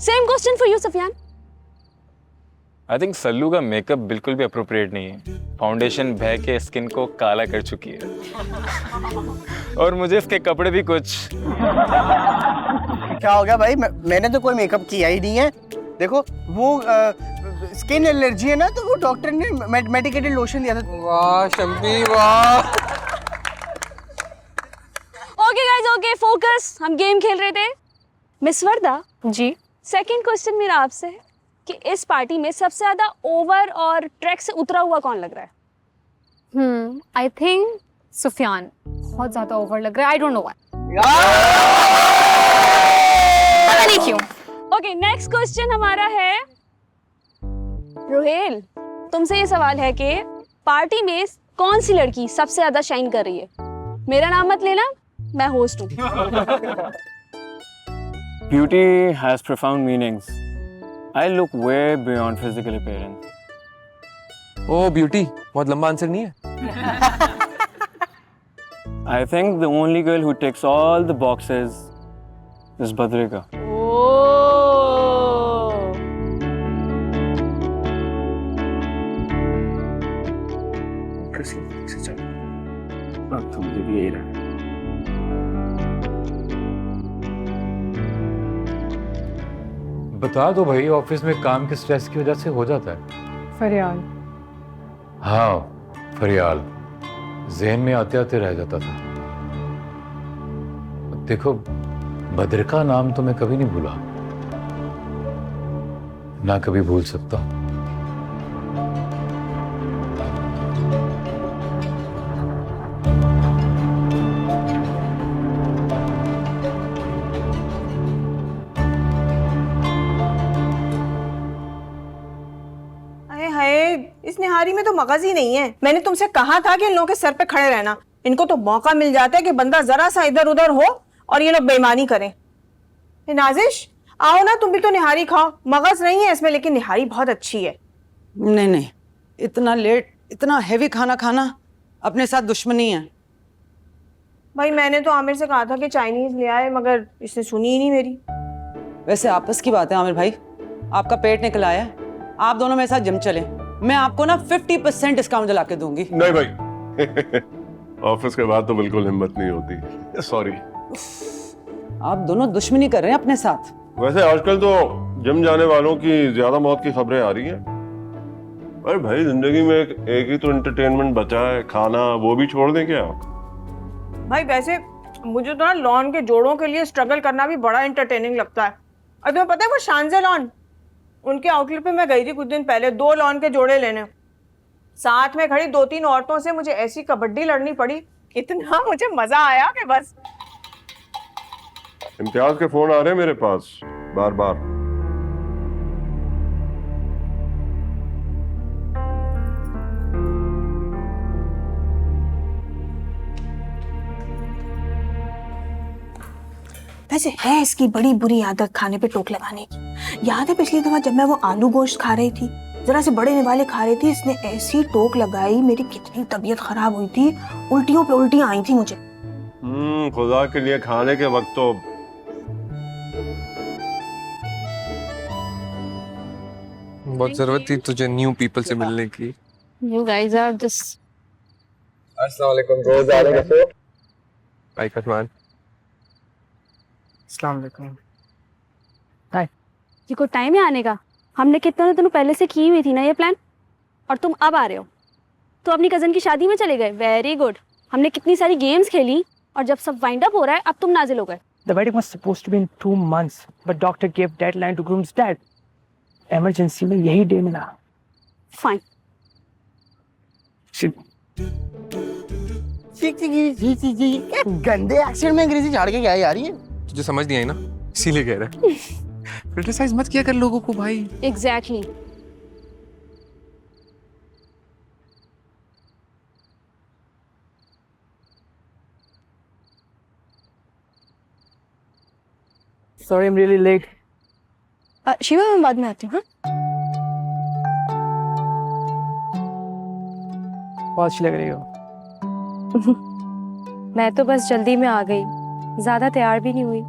Same question for you Safiyan. I think Sallu का makeup बिल्कुल भी अप्रोप्रिएट नहीं है। फाउंडेशन बह के स्किन को काला कर चुकी है और मुझे इसके कपड़े भी कुछ। क्या हो गया भाई? मैंने तो कोई मेकअप किया ही नहीं है। देखो वो स्किन एलर्जी है ना, तो वो डॉक्टर ने मेडिकेटेड लोशन दिया था। वाह शम्मी वाह। ओके गाइस, ओके फोकस, हम गेम खेल रहे थे। मिस वर्दा जी। सेकंड क्वेश्चन मेरा आपसे है कि इस पार्टी में सबसे ज्यादा ओवर और ट्रैक से उतरा हुआ कौन लग रहा है? आई थिंक सुफियान बहुत ज्यादा ओवर लग रहा है। आई डोंट नो व्हाई, पता नहीं क्यों। ओके नेक्स्ट क्वेश्चन हमारा है रोहेल, तुमसे ये सवाल है कि पार्टी में कौन सी लड़की सबसे ज्यादा शाइन कर रही है? मेरा नाम मत लेना, मैं होस्ट हूँ। Beauty has profound meanings. I look way beyond physical appearance. O beauty बहुत लंबा आंसर नहीं है। I think the only girl who ticks all the boxes is Badrika. तो मुझे भी यही रहा। बता दो भाई, ऑफिस में काम के स्ट्रेस की वजह से हो जाता है। फरियाल। हाँ फरियाल, जहन में आते आते रह जाता था। देखो बद्रिका नाम तो मैं कभी नहीं भूला, ना कभी भूल सकता। इस निहारी में तो मगज ही नहीं है। मैंने तुमसे कहा था कि इन लोगों के सर पे खड़े रहना। इनको तो मौका मिल जाता है कि बंदा जरा सा इधर उधर हो और ये लोग बेईमानी करें। नाजिश आओ ना, तुम भी तो निहारी खाओ। मगज नहीं है इसमें, लेकिन निहारी बहुत अच्छी है। नहीं नहीं, इतना लेट इतना हेवी खाना खाना अपने साथ दुश्मनी है। भाई मैंने तो आमिर से कहा था कि चाइनीज ले आए, मगर इसने सुनी ही नहीं मेरी। वैसे आपस की बात है आमिर भाई, आपका पेट निकल आया है, आप दोनों मेरे साथ जिम चलें। मैं आपको ना 50% डिस्काउंट दिला के दूंगी। नहीं भाई ऑफिस के बाद तो बिल्कुल हिम्मत नहीं होती। सॉरी। आप दोनों दुश्मनी कर रहे हैं अपने साथ। वैसे आजकल तो जिम जाने वालों की ज्यादा मौत की खबरें आ रही हैं। अरे भाई जिंदगी में एक ही तो एंटरटेनमेंट बचा है, खाना, वो भी छोड़ दें क्या? भाई वैसे मुझे तो ना लॉन के जोड़ों के लिए स्ट्रगल करना भी बड़ा एंटरटेनिंग लगता है। और तुम्हें पता है वो शानजे लॉन, उनके आउटलेट पे मैं गई थी कुछ दिन पहले 2 लॉन के जोड़े लेने। साथ में खड़ी 2-3 औरतों से मुझे ऐसी कबड्डी लड़नी पड़ी, इतना मुझे मजा आया कि बस। इम्तियाज के फोन आ रहे हैं मेरे पास बार बार। वैसे है इसकी बड़ी बुरी आदत खाने पे टोक लगाने की। याद है पिछली दफा जब मैं वो आलू गोश्त खा रही थी, जरा से बड़े निवाले खा रही थी, इसने ऐसी टोक लगाई, मेरी कितनी तबीयत खराब हुई थी। उल्टियों पे उल्टियां आई थी मुझे। खुदा के लिए खाने के वक्त तो बहुत जरूरत थी तुझे न्यू पीपल से मिलने की। You guys are just अस्सलाम वालेकुम। रोज आ रहे हो? भाई कटमान। अस्सलाम वालेकुम। ये कोई टाइम है आने का? हमने कितने दिनों पहले से की हुई थी ना ये प्लान, और तुम अब आ रहे हो। तो अपनी कजन की शादी में चले गए। Very good. हमने कितनी सारी गेम्स खेली और जब सब वाइंड अप हो रहा है अब तुम नाजिल हो गए। The wedding was supposed to be in 2 months, but doctor gave deadline to groom's dad. Emergency में यही डे मिला। फाइन। गंदे एक्सेंट में अंग्रेजी झाड़ के क्या आ रही है? तुझे समझ नहीं आई ना, इसीलिए कह रहा है। क्रिटिसाइज मत किया कर लोगों को भाई। Exactly. Sorry, I'm really late. Shiva मैं बाद में आती हूँ। हाँ बहुत अच्छी लग रही हो। मैं तो बस जल्दी में आ गई, ज्यादा तैयार भी नहीं हुई।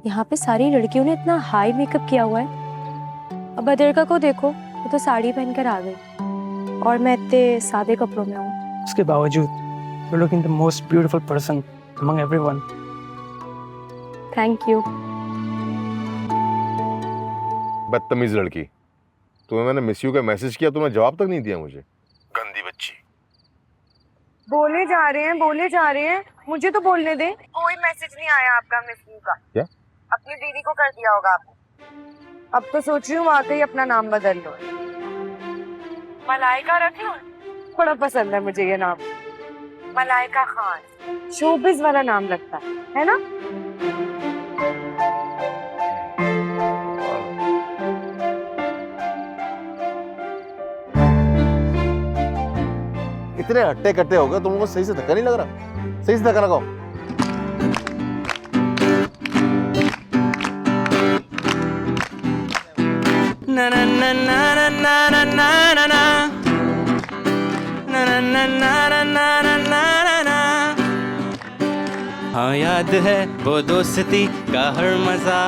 यहाँ पे सारी लड़कियों ने इतना हाई मेकअप किया हुआ है। अब बदरिका को देखो, वो तो साड़ी पहनकर आ गई और मैं इतने सादे कपड़ों में हूँ। उसके बावजूद you looking the most beautiful person among everyone. Thank you. बदतमीज लड़की, तुम्हें मैंने मिस यू का मैसेज किया, तुमने जवाब तक नहीं दिया मुझे। गंदी बच्ची। बोले जा रहे हैं, मुझे तो बोलने दे। कोई मैसेज नहीं आया आपका मिस यू का। क्या? अपनी दीदी को कर दिया होगा आपने। अब तो सोच रही हूँ वाकई अपना नाम बदल लो। मलाइका रख लो, बड़ा पसंद है मुझे ये नाम, मलाइका खान। शोबिज वाला नाम लगता है ना? इतने हट्टे कट्टे हो गए, तुमको सही से धक्का नहीं लग रहा? सही से धक्का लगाओ। ना ना ना ना ना ना ना ना ना ना ना ना ना ना ना ना। हाँ याद है वो दोस्ती का हर मजा,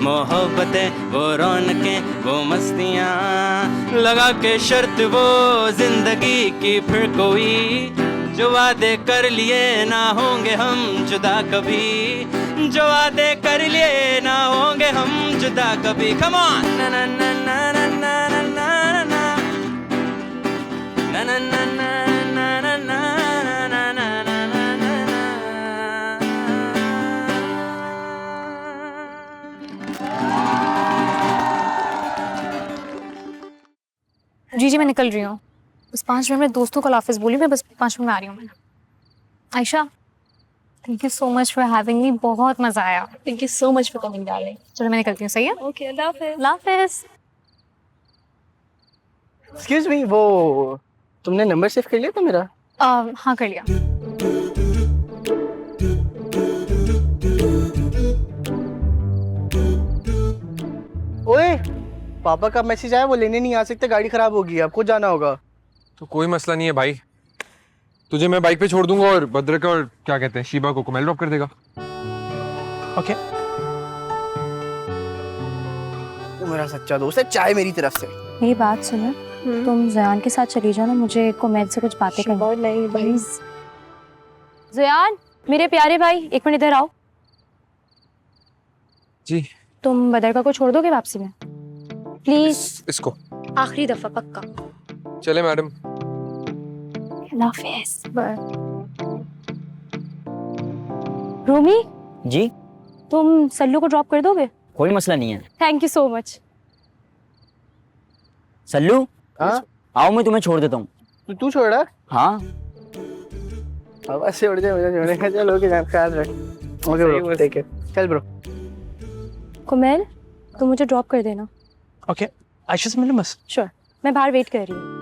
मोहब्बतें वो रौनकें वो मस्तियाँ, लगा के शर्त वो जिंदगी की फिर कोई, जो वादे कर लिए ना होंगे हम जुदा कभी, जो वादे कर लिए ना होंगे हम जुदा कभी। Come on. ना ना ना ना ना ना ना ना ना ना ना ना ना ना जी मैं निकल रही हूँ, बस 5 मिनट में दोस्तों को ऑफिस बोली, मैं बस 5 मिनट में आ रही हूँ। मैं Ayesha, thank you so much for having me, बहुत मजा आया। Thank you so much for coming darling. चलो मैं निकलती हूँ, सही है? ओके, अल्लाह हाफिज़। अल्लाह हाफिज़। एक्सक्यूज मी, वो तुमने नंबर सेव कर लिया था मेरा? हाँ कर लिया। ओए, पापा का मैसेज आया, वो लेने नहीं आ सकते, गाड़ी खराब होगी, आपको जाना होगा। तो कोई मसला नहीं है भाई, तुझे मैं बाइक पे छोड़ दूंगा और भद्रका और क्या कहते हैं शीबा को कुमेल ड्रॉप कर देगा। ओके। तो मेरा सच्चा दोस्त है, चाय मेरी तरफ से। मेरी बात सुनो, तुम ज़यान के साथ चली जाओ ना, मुझे कुमैद से कुछ बातें करनी। नहीं भाई। ज़यान, मेरे प्यारे भाई, एक मिनट इधर आओ। जी। तुम बदरका को छोड़ दोगे वापसी में? प्लीज। इसको आखिरी दफा पक्का। चले मैडम। अल्लाह हाफिज़। रूमी जी, तुम सल्लू को ड्रॉप कर दोगे? कोई मसला नहीं है। Thank you so much. Sallu, हाँ? आओ मैं तुम्हें छोड़ देता हूँ। तू छोड़ रहा? हाँ। हवा से उड़ जाए, मुझे छोड़ेगा। चल ओके, जान ख्याल रख। Okay bro, take care. चल ब्रो। कुमेल, तुम मुझे ड्रॉप कर देना। ओके, आयशा से मिलो बस। श्योर, मैं बाहर वेट कर रही हूँ।